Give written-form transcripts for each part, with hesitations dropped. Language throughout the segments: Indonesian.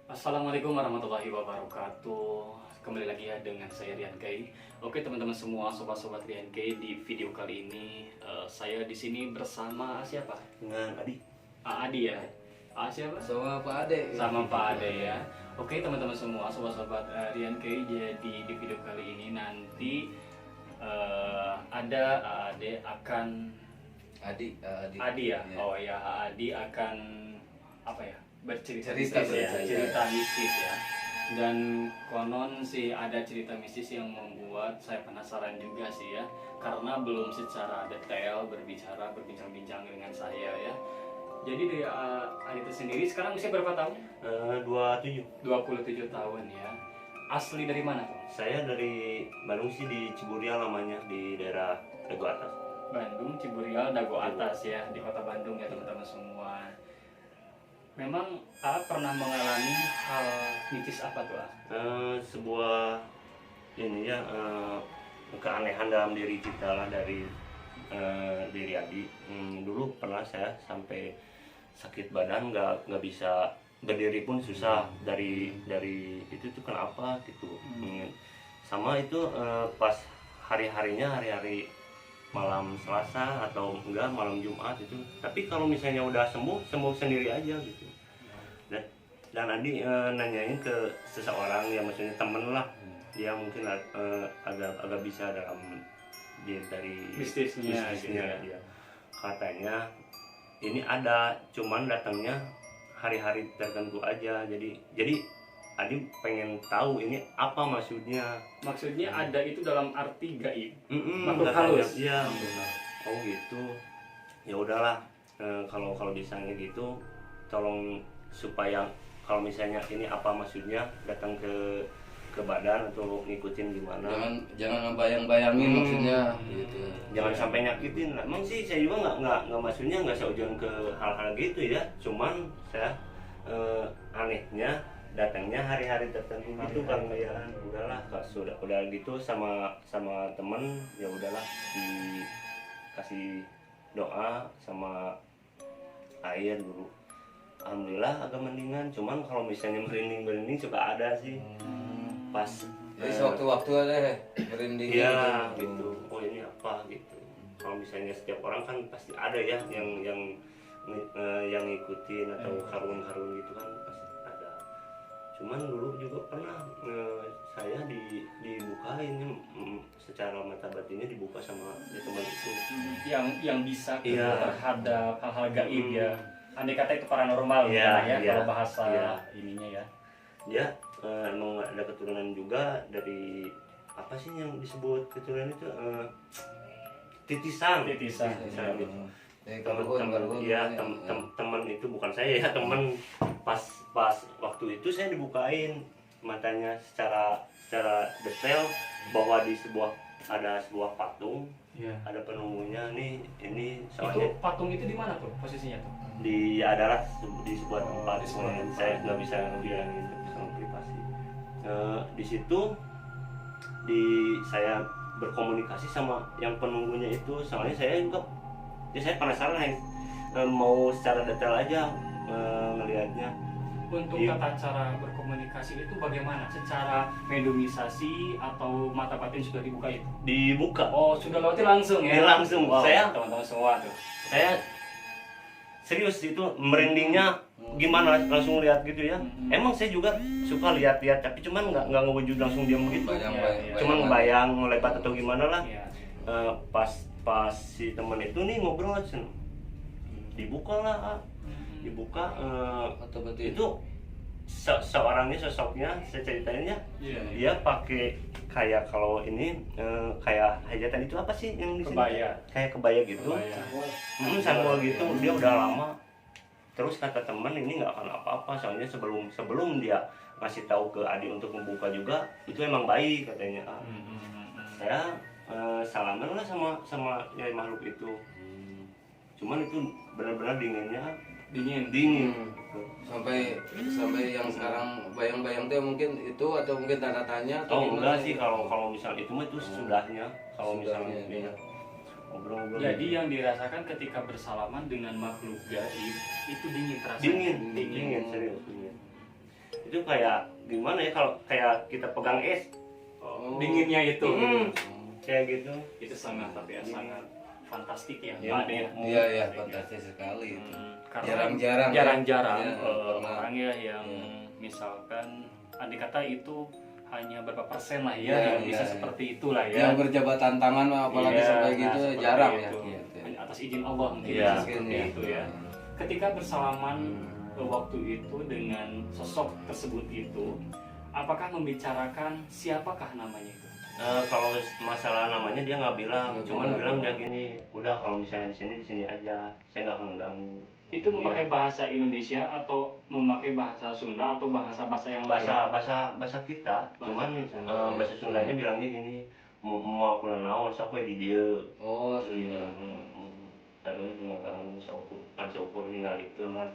Assalamualaikum warahmatullahi wabarakatuh. Kembali lagi ya dengan saya Rian Kay. Oke teman-teman semua, sobat-sobat Rian Kay, di video kali ini saya di sini bersama siapa? Dengan Adi. Adi ya. Siapa? Sama Pak Ade. Sama Pak Ade ya. Oke teman-teman semua, sobat-sobat Rian Kay, jadi di video kali ini nanti ada Ade akan Adi ya. Oh ya, Adi akan apa ya? Bercerita Cerita mistis ya, bercerita. cerita mistis ya. Dan konon sih ada cerita mistis yang membuat saya penasaran juga sih ya, karena belum secara detail berbincang-bincang dengan saya ya. Jadi dari Adi itu sendiri sekarang usia berapa tahun? 27. 27 tahun ya. Asli dari mana tuh? Saya dari Bandung sih, di Ciburial namanya, di daerah Dago Atas. Bandung, Ciburial, Dago Atas ya, di kota Bandung ya teman-teman semua. Memang pernah mengalami hal mistis apa tuh? Sebuah ini ya, keanehan dalam diri kita lah, dari diri Adi. Dulu pernah saya sampai sakit badan, nggak bisa berdiri pun susah. Dari itu tuh kenapa gitu. Sama itu pas hari malam Selasa atau enggak malam Jumat itu. Tapi kalau misalnya udah sembuh sendiri aja gitu. Dan Adi nanyain ke seseorang, ya maksudnya temen lah, dia mungkin agak bisa dalam dari Mistisnya gitu ya. dia. Katanya ini ada, cuman datangnya hari-hari tertentu aja. Jadi Adi pengen tahu ini apa maksudnya. Maksudnya ada itu dalam arti gaib. Makhluk katanya, halus. iya. Oh gitu. Ya udahlah, kalau misalnya gitu, tolong supaya kalau misalnya ini apa maksudnya, datang ke badan atau ngikutin gimana. Jangan ngebayang-bayangin maksudnya gitu. Jangan sampai nyakitin. Emang sih saya juga nggak maksudnya, nggak seujuan ke hal-hal gitu ya. Cuman saya anehnya datangnya hari-hari tertentu gitu kan ya. Udahlah, udah gitu sama temen, ya udahlah, dikasih doa sama air dulu. Alhamdulillah agak mendingan. Cuman kalau misalnya merinding suka ada sih. Pas Jadi sewaktu-waktu ada merinding gitu. Oh ini apa gitu. Kalau misalnya setiap orang kan pasti ada ya yang ngikutin atau karun gitu kan pasti ada. Cuman dulu juga pernah saya dibukain secara mata batinnya, dibuka sama teman itu. Yang bisa Iya. terhadap hal-hal gaib ya. Andai kata itu paranormal Iya, ya, iya, kalau bahasa iya. ininya ya. Dia emang ada keturunan juga dari apa sih yang disebut keturunan itu, titisan Iya. gitu. Teman Teman itu bukan saya ya, teman. Pas waktu itu saya dibukain matanya secara detail, bahwa ada sebuah patung, Iya. ada penunggunya nih. Ini Itu soalnya patung itu di mana tuh posisinya tuh? adalah di sebuah tempat. Di sebuah tempat. Saya nggak bisa bilangin sama privasi. Di situ saya berkomunikasi sama yang penunggunya itu. Soalnya saya juga saya penasaran, mau secara detail aja ngelihatnya. Untuk Iya. tata cara berkomunikasi itu bagaimana? Secara mediumisasi atau mata batin sudah dibuka itu? Dibuka. Oh, sudah lewati langsung ya? Langsung. Wow, Saya- teman-teman semua tuh. Saya serius itu, merindingnya gimana langsung lihat gitu ya. Emang saya juga suka lihat-lihat, tapi cuman nggak ngewujud langsung diam begitu. Cuman ngebayang, ngelebat atau gimana lah. Iya. Pas si teman itu nih ngobrol, dibuka lah, dibuka. atau berarti Itu seorangnya, sosoknya, saya ceritainnya, Iya. dia pakai kayak, kalau ini kayak hajatan itu apa sih yang di sini? Kebaya. Kayak kebaya gitu. Kebaya. Sanggul gitu. Dia udah lama. Terus kata teman, ini nggak akan apa-apa, soalnya sebelum dia ngasih tahu ke Adi untuk membuka juga, itu emang baik katanya. Saya salaman lah sama ya makhluk itu. Cuman itu benar-benar dinginnya dingin. sampai yang sekarang bayang-bayang tuh mungkin itu, atau mungkin tanda tanya atau Oh gimana? enggak sih, kalau misalnya itu mah itu sesudahnya. Kalau misalnya Sesudahnya. dia ngobrol-ngobrol. Jadi yang dirasakan ketika bersalaman dengan makhluk gaib itu dingin terasa. dingin serius dingin. Itu itu kayak gimana ya, kalau kayak kita pegang es Dinginnya itu. kayak gitu. Itu sangat tapi ya sangat fantastik ya, Ya, Pak Ade ya. Iya iya fantastis sekali itu. Karena Jarang-jarang ya, orang ya yang misalkan andai kata itu hanya berapa persen lah ya Iya, yang bisa iya, seperti itulah ya. Yang berjabat tantangan apalagi Iya, sampai gitu seperti jarang itu. ya. Gitu. Hanya atas izin Allah mungkin Iya, bisa seperti mungkin ya. itu ya. Ketika bersalaman waktu itu dengan sosok tersebut itu, apakah membicarakan siapakah namanya itu? Kalau masalah namanya dia nggak bilang, Nggak cuman bilang. bilang dia gini, udah kalau misalnya di sini aja, saya nggak akan ganggu. Itu memakai bahasa Indonesia atau memakai bahasa Sunda atau bahasa-bahasa yang lain? bahasa kita, cuman bahasa Sundanya bilangnya gini, mau aku naon, sok we di dia. Oh Iya. Terus makan syukur tinggal itu kan.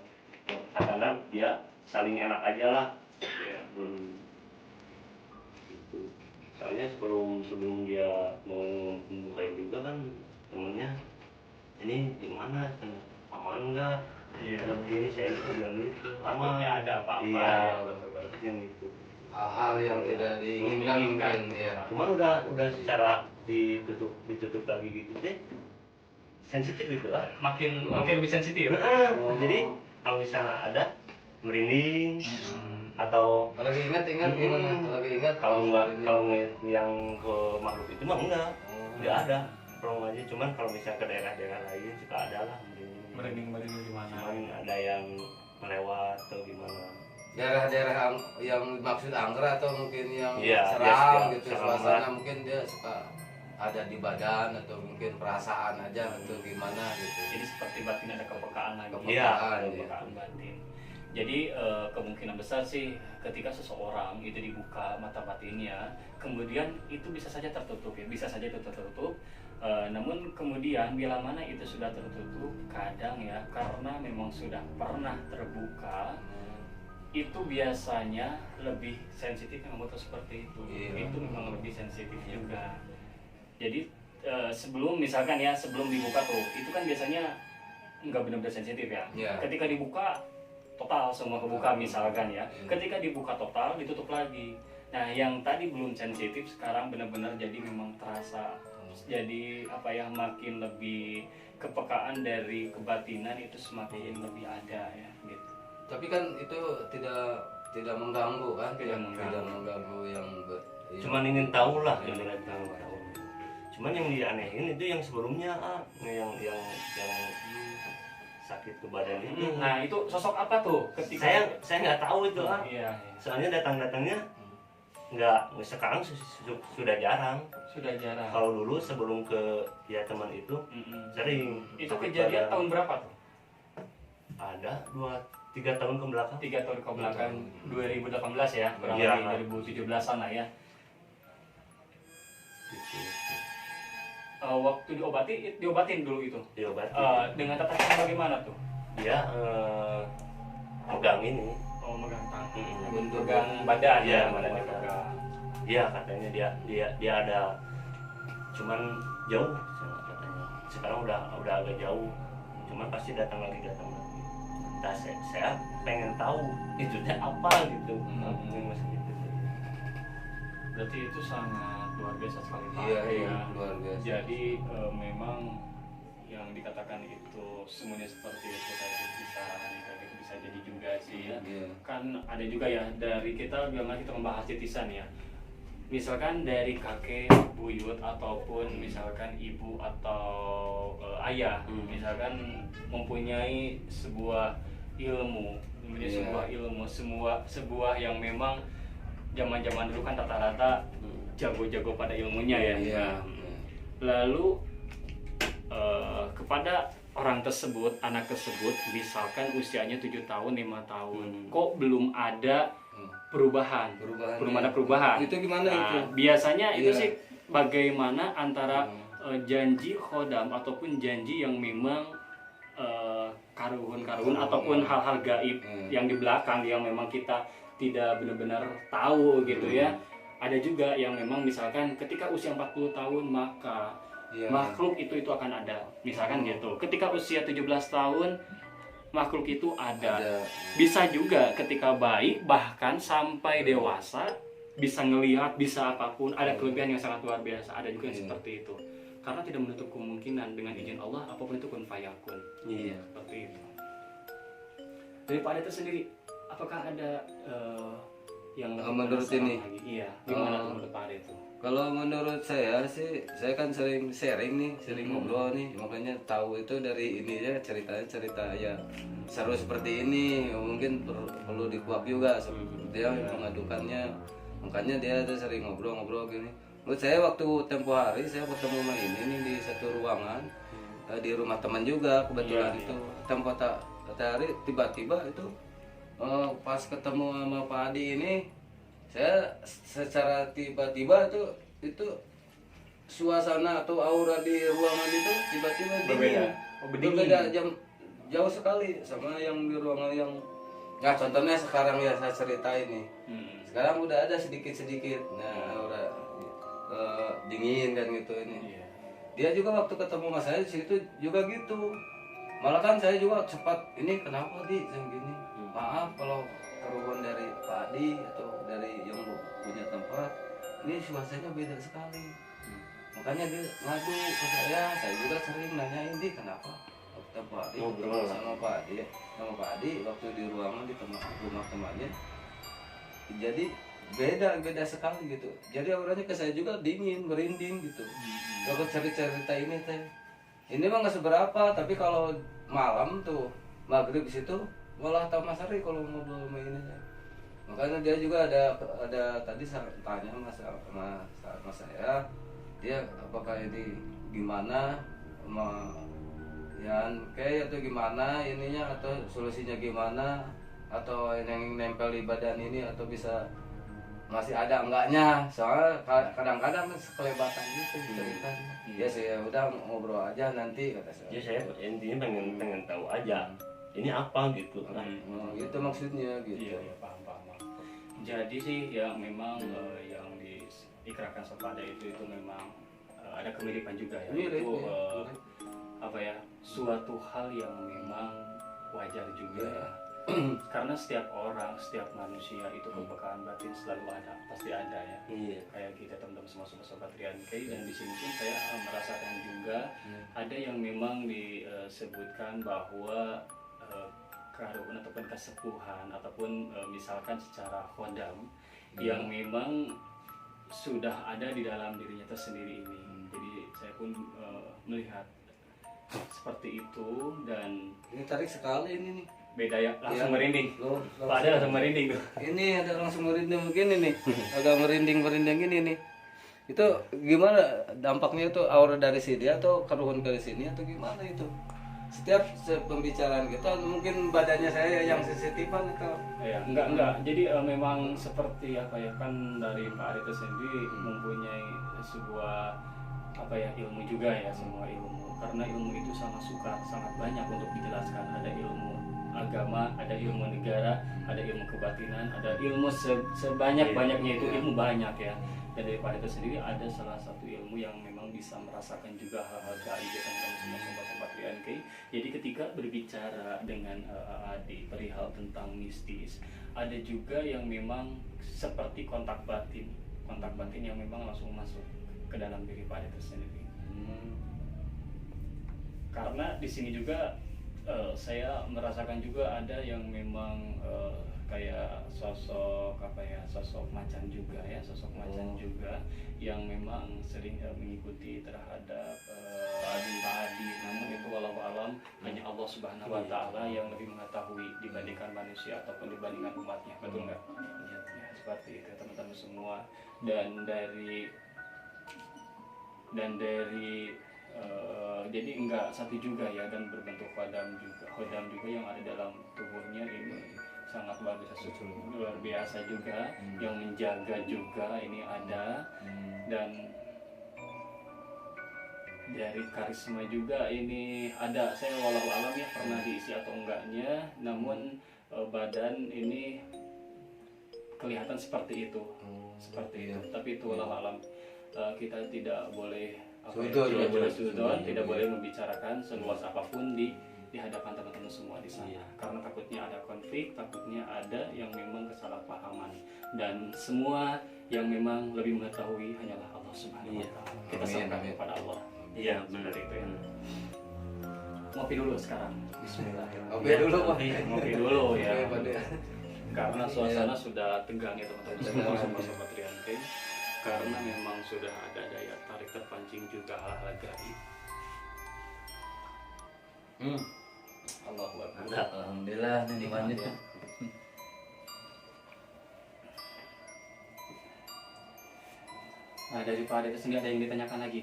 Kadang dia saling enak aja lah. Ya. Gitu. Soalnya sebelum dia mau membuka juga kan temennya, ini di mana? Aman nggak? Iya. Begini saya bilang gitu. Takutnya ada apa-apa. Iya. Ya. Yang itu. hal-hal yang tidak diinginkan mungkin ya. Cuman udah secara ditutup lagi gitu deh. Sensitif gitu lah. Makin lebih sensitif. Jadi kalau misalnya ada merinding atau Kalau ingat gimana? Kalau ingat kalau yang ke makhluk itu mah enggak ada plong aja. Cuman kalau misalnya ke daerah-daerah lain suka ada lah merinding. Merinding gimana? Cuman ada yang melewat atau gimana. daerah-daerah yang maksud angker atau mungkin yang Iya, seram dia gitu seram suasana banget. mungkin dia suka ada di badan atau mungkin perasaan aja atau gimana gitu. Jadi seperti batin ada kepekaan lagi. Kepekaan, Iya, iya. kepekaan batin. Jadi kemungkinan besar sih ketika seseorang itu dibuka mata batinnya, kemudian itu bisa saja tertutup ya, bisa saja itu tertutup. Namun kemudian bila mana itu sudah tertutup, kadang ya karena memang sudah pernah terbuka, itu biasanya lebih sensitif yang betul seperti itu. Iya. Itu memang lebih sensitif juga. Jadi sebelum misalkan ya sebelum dibuka tuh, itu kan biasanya nggak benar-benar sensitif ya. Iya. Ketika dibuka total semua kebuka misalkan ya. Ketika dibuka total ditutup lagi. Nah yang tadi belum sensitif sekarang benar-benar jadi memang terasa. Jadi apa ya makin lebih kepekaan dari kebatinan itu semakin lebih ada ya gitu. Tapi kan itu tidak mengganggu kan? Tidak mengganggu. yang Cuman ingin tahu lah, yang tahu. Cuman yang dianehin itu yang sebelumnya yang sakit ke badan itu. Nah itu sosok apa tuh ketika Saya nggak tahu itu Iya, soalnya datangnya nggak sekarang sudah jarang. sudah jarang. Kalau dulu sebelum ke ya teman itu sering. Itu sakit kejadian badan. tahun berapa tuh? Ada 2-3 tahun ke belakang. 3 tahun ke belakang, 2018 ya, kurang Iya. lebih 2017-an lah ya. Gitu. Waktu diobatin dulu itu. Diobati. Dengan tatakan bagaimana tuh? Dia megang ini. Oh, megang tangan. Bentuk Megang badan Iya, ya, badannya badan. pegang. Iya katanya dia ada, cuman jauh katanya. Sekarang udah agak jauh, cuman pasti datang lagi. Nah, saya pengen tahu itu apa gitu. Berarti itu sangat luar biasa sekali Pak. Iya, Ya. luar biasa. Jadi memang yang dikatakan itu semuanya seperti itu kayak bisa nikah gitu bisa jadi juga sih ya. Iya. Kan ada juga ya dari kita bilang kita membahas titisan ya. Misalkan dari kakek, buyut ataupun misalkan ibu atau ayah, misalkan mempunyai sebuah ilmu, sebuah yang memang zaman-zaman dulu kan rata-rata jago-jago pada ilmunya ya. Iya. Lalu kepada orang tersebut, anak tersebut, misalkan usianya 7 tahun, 5 tahun, kok belum ada perubahan. Belum ada perubahan. Itu gimana Nah, itu? biasanya itu Iya. sih bagaimana antara janji khodam ataupun janji yang memang karun ataupun hal-hal gaib yang di belakang yang memang kita tidak benar-benar tahu gitu ya. Ada juga yang memang misalkan ketika usia 40 tahun maka Iya. makhluk itu akan ada. Misalkan gitu. Ketika usia 17 tahun makhluk itu ada. Ada. Bisa juga ketika bayi bahkan sampai dewasa bisa ngelihat, bisa apapun, ada kelebihan yang sangat luar biasa. Ada juga yang seperti itu. Karena tidak menutup kemungkinan dengan izin Allah apapun itu kun fayakun. Iya. Seperti itu. Dari Pak Ade itu sendiri, apakah ada yang lebih Menurut penasaran ini? lagi? Iya, gimana tuh menurut Pak Ade itu? Kalau menurut saya sih, saya kan sering sharing nih, sering ngobrol nih, makanya tahu itu dari ini ya cerita ya seru seperti ini, mungkin perlu dikuak juga dia mengadukannya, makanya dia tuh sering ngobrol-ngobrol gini. Menurut saya waktu tempo hari saya ketemu sama ini nih di satu ruangan di rumah teman juga kebetulan itu tempo hari tiba-tiba itu pas ketemu sama Pak Adi ini. Saya secara tiba-tiba itu suasana atau aura di ruangan itu tiba-tiba Berbeda. dingin. Berbeda jauh sekali sama yang di ruangan yang ya contohnya sekarang ya saya ceritain nih. Sekarang udah ada sedikit-sedikit aura dingin kan gitu ini. Dia juga waktu ketemu mas saya di situ juga gitu. Malah kan saya juga cepat ini kenapa di yang gini. Maaf kalau keruhan dari Pak Adi atau dari yang punya tempat ini suasananya beda sekali. Makanya dia ngadu ke saya juga sering nanyain di kenapa waktu Pak Adi Ngobrol sama Pak Adi waktu di ruangan di rumah temannya jadi beda sekali gitu. Jadi auranya ke saya juga dingin, merinding gitu. Kalau cerita ini teh ini mah nggak seberapa, tapi kalau malam tuh maghrib di situ malah tambah seri kalau ngobrol sama ini. Makanya dia juga ada tadi tanya mas saya, dia apakah ini gimana yang kayak atau gimana ininya atau solusinya gimana atau yang nempel di badan ini atau bisa masih ada enggaknya, soalnya kadang-kadang sekelebatan gitu ceritanya. Ya saya udah ngobrol aja nanti kata saya. Ya saya intinya pengen tahu aja ini apa gitu kan. Gitu maksudnya gitu. Iya, paham. Jadi sih ya memang yang diikrarkan kepada itu memang ada kemiripan juga ya. Mirip, Itu ya. apa ya, suatu hal yang memang wajar juga ya. Karena setiap orang, setiap manusia itu kepekaan batin selalu ada, pasti ada ya. Iya. Kayak kita teman-teman semua sobat Rian K, dan di sini pun saya merasakan juga ada yang memang disebutkan bahwa karun ataupun kesepuhan ataupun misalkan secara khodam yang memang sudah ada di dalam dirinya tersendiri ini. Jadi saya pun melihat seperti itu dan Ini tarik sekali ini nih. beda ya, langsung Iya. merinding. Loh, Pak ada langsung merinding tuh. Ini ada langsung merinding begini nih. Agak merinding gini nih. Itu gimana dampaknya itu aura dari sini atau keruhan dari sini atau gimana itu? Setiap pembicaraan kita mungkin badannya saya yang sensitifan itu. Ya, enggak. Jadi memang seperti apa ya, kan dari Pak Ari itu sendiri mempunyai sebuah apa ya, ilmu juga ya, semua ilmu. Karena ilmu itu sangat banyak untuk dijelaskan. Ada ilmu agama, ada ilmu negara, ada ilmu kebatinan, ada ilmu sebanyak-banyaknya itu ilmu banyak ya. Dan dari Pak Ari itu sendiri ada salah satu ilmu yang memang bisa merasakan juga hal-hal gaib ya, teman-teman semua sobat-sobat RNK. Jadi ketika berbicara dengan Adi perihal tentang mistis, ada juga yang memang seperti kontak batin yang memang langsung masuk ke dalam diri Pak Adi itu sendiri. Karena di sini juga saya merasakan juga ada yang memang kayak sosok macan juga ya, juga yang memang sering mengikuti terhadap Pak Adi. Namun itu walau alam hanya Allah Subhanahu wa taala yang lebih mengetahui dibandingkan manusia ataupun dibandingkan umatnya. Betul nggak? Ya, seperti itu teman-teman semua. Dan dari jadi enggak satu juga ya, dan berbentuk khodam juga yang ada dalam tubuhnya ini sangat luar biasa juga, yang menjaga juga ini ada. Dan dari karisma juga ini ada, saya walau alam ya pernah diisi atau enggaknya, namun badan ini kelihatan seperti itu, tapi itu walau alam. Kita tidak boleh tidak boleh membicarakan seluas apapun di di hadapan teman-teman semua di sana. Iya. Karena takutnya ada konflik, takutnya ada yang memang kesalahpahaman, dan semua yang memang lebih mengetahui hanyalah Allah Subhanahu wa Iya. taala. Kita Amin, serahkan amin. kepada Allah. Iya, benar Seperti itu ya. Ngopi dulu sekarang. Bismillahirrahmanirrahim. Oke dulu Pak. Ngopi dulu ya. Oke, Pak De. Karena suasana sudah tegang ya teman-teman semua, Tegang. sobat Rian K. Karena memang sudah ada daya tarik terpancing juga hal-hal gaib. Allahu Akbar. Alhamdulillah nih Nikmat dilanjut. ya. Nah, dari Pak Ade sendiri ada yang ditanyakan lagi?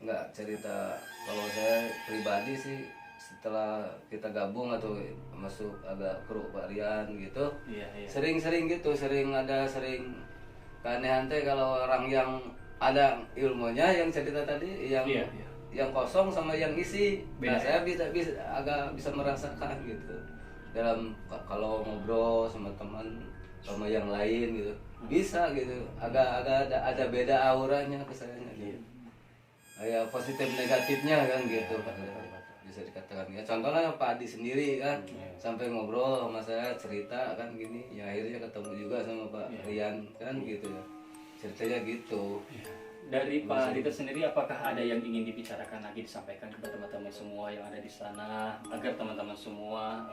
Enggak, cerita kalau saya pribadi sih setelah kita gabung atau masuk agak kru varian gitu, Iya, iya. sering-sering gitu, sering keanehan teh kalau orang yang ada ilmunya yang cerita tadi yang Iya, iya. yang kosong sama yang isi. Beda, Nah, saya ya? bisa agak bisa merasakan gitu dalam kalau ngobrol sama teman sama yang lain gitu, bisa gitu, agak ada beda auranya ke saya gitu. Ya positif negatifnya kan gitu, bisa dikatakan ya. Contohnya Pak Adi sendiri kan sampai ngobrol sama saya cerita kan gini, ya akhirnya ketemu juga sama Pak Rian kan gitu ya, ceritanya gitu. Dari Pak Dita sendiri, apakah ada yang ingin dibicarakan lagi, disampaikan kepada teman-teman semua yang ada di sana, agar teman-teman semua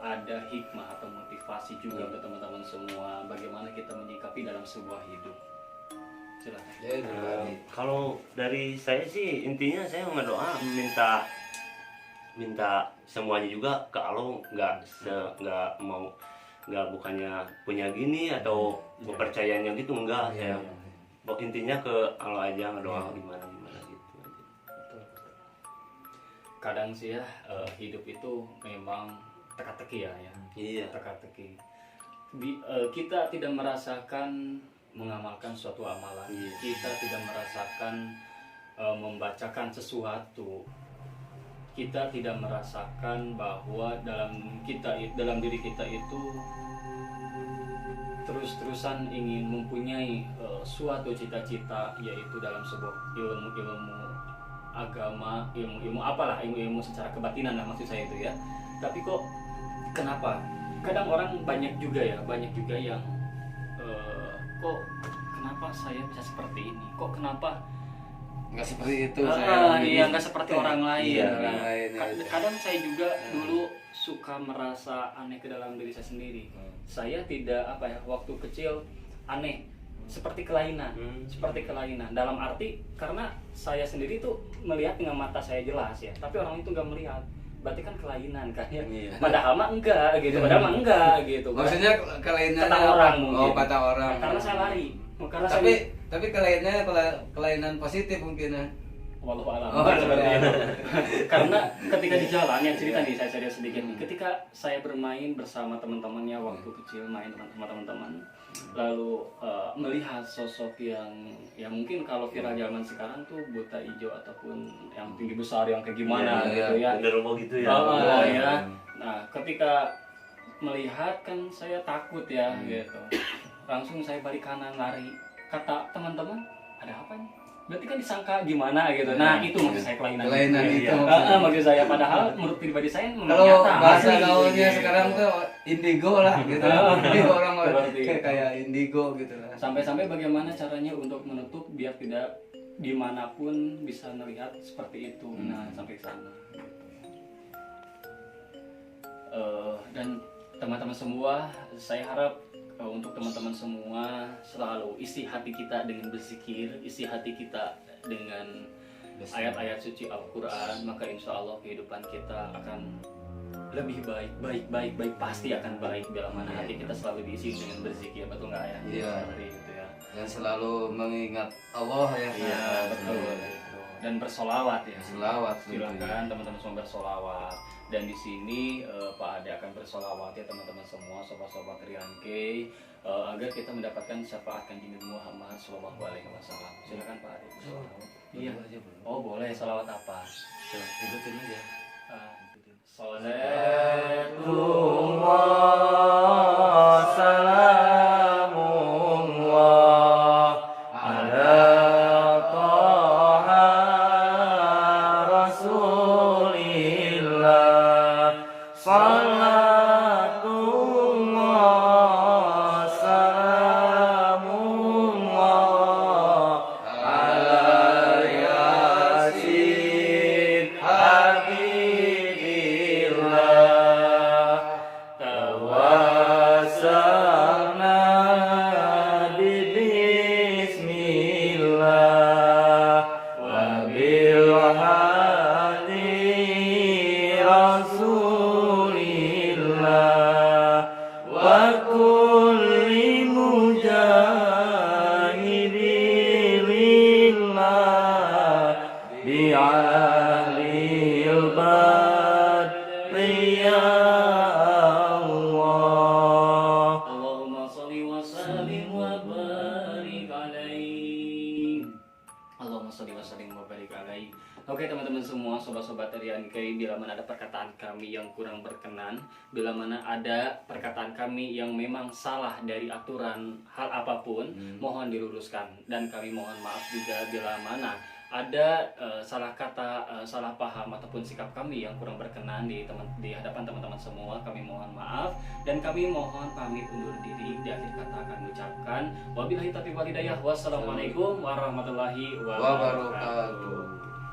ada hikmah atau motivasi juga untuk teman-teman semua, bagaimana kita menyikapi dalam sebuah hidup? Silakan. Ya itu tadi. Kalau dari saya sih intinya saya berdoa minta semuanya juga ke Allah, nggak bukannya punya gini atau kepercayaannya gitu, enggak. Iya, Saya intinya ke Allah aja, ngedoa gimana gitu aja. Kadang sih ya, hidup itu memang teka-teki ya. Iya. Teka-teki. Kita tidak merasakan mengamalkan suatu amalan. Iya. Kita tidak merasakan membacakan sesuatu. Kita tidak merasakan bahwa dalam diri kita itu terus-terusan ingin mempunyai suatu cita-cita, yaitu dalam sebuah ilmu agama, ilmu apalah, ilmu secara kebatinan lah maksud saya itu ya. Tapi kok kenapa kadang orang banyak juga yang kok kenapa saya bisa seperti ini, kok kenapa Nggak seperti itu iya nggak seperti orang lain. Iya, orang lain, ya, itu. Kadang saya juga dulu suka merasa aneh ke dalam diri saya sendiri. Saya tidak waktu kecil aneh seperti kelainan, dalam arti karena saya sendiri tuh melihat dengan mata saya jelas ya, tapi orang itu nggak melihat, berarti kan kelainan kan ya. Iya. Padahal mah enggak gitu. Maksudnya kelainan kata orang mungkin. Oh, kata orang. Nah, karena saya lari. Karena Tapi kelainan positif mungkin ya. wallahu a'lam. Oh, Seperti itu. Karena ketika di jalan, ya cerita nih, saya cerita sedikit nih. Ketika saya bermain bersama teman-temannya waktu kecil, main sama teman-teman, lalu melihat sosok yang mungkin kalau viral zaman sekarang tuh buta hijau ataupun yang tinggi besar yang kayak gimana gitu ya. Genderuwo gitu ya. Oh, ya. Nah, ketika melihat kan saya takut ya gitu. Langsung saya balik kanan lari. Kata teman-teman, ada apa nih? Berarti kan disangka gimana gitu. Nah, itu maksud saya kelainan. Kelainan itu. Maksud saya, padahal menurut pribadi saya memang Kalau nyata. bahasa Asli, gaulnya gitu. sekarang tuh indigo lah gitu. Indigo orang Seperti itu. kayak indigo gitu lah. Sampai-sampai bagaimana caranya untuk menutup biar tidak dimanapun bisa melihat seperti itu. Nah, sampai ke sana. Dan teman-teman semua, saya harap untuk teman-teman semua selalu isi hati kita dengan berzikir, isi hati kita dengan ayat-ayat suci Al-Quran, maka insya Allah kehidupan kita akan lebih baik, pasti akan baik bila mana hati kita selalu diisi dengan berzikir, betul nggak ya? Iya. Seperti itu ya. Dan selalu mengingat Allah ya. Iya, betul. Gitu. Dan bersolawat ya. Selawat. Silakan teman-teman semua bersolawat. Dan di sini Pak Ade akan bersolawat ya teman-teman semua, sobat-sobat Rian K, agar kita mendapatkan syafaat Kanjeng Nabi Muhammad Shallallahu Alaihi Wasallam. Silakan Pak Ade bersolawat. Iya. Oh boleh, solawat apa? Ikutin aja. Salatullah salamullah ala Taha Rasulillah كل مجاهد لله بعلي البدر يا الله اللهم صل وسلم وبارك عليه. Allahumma sholli wa sallim wa barik alaihi. Oke teman-teman semua, sobat-sobat Rian Kei, bila mana ada perkataan kami yang kurang berkenan, bila mana ada perkataan kami yang memang salah dari aturan hal apapun, mohon diluruskan. Dan kami mohon maaf juga bila mana ada salah kata, salah paham ataupun sikap kami yang kurang berkenan di hadapan teman-teman semua. Kami mohon maaf dan kami mohon pamit undur diri. Di akhir kata akan mengucapkan wabillahi taufiq wal hidayah. Wassalamualaikum warahmatullahi wabarakatuh.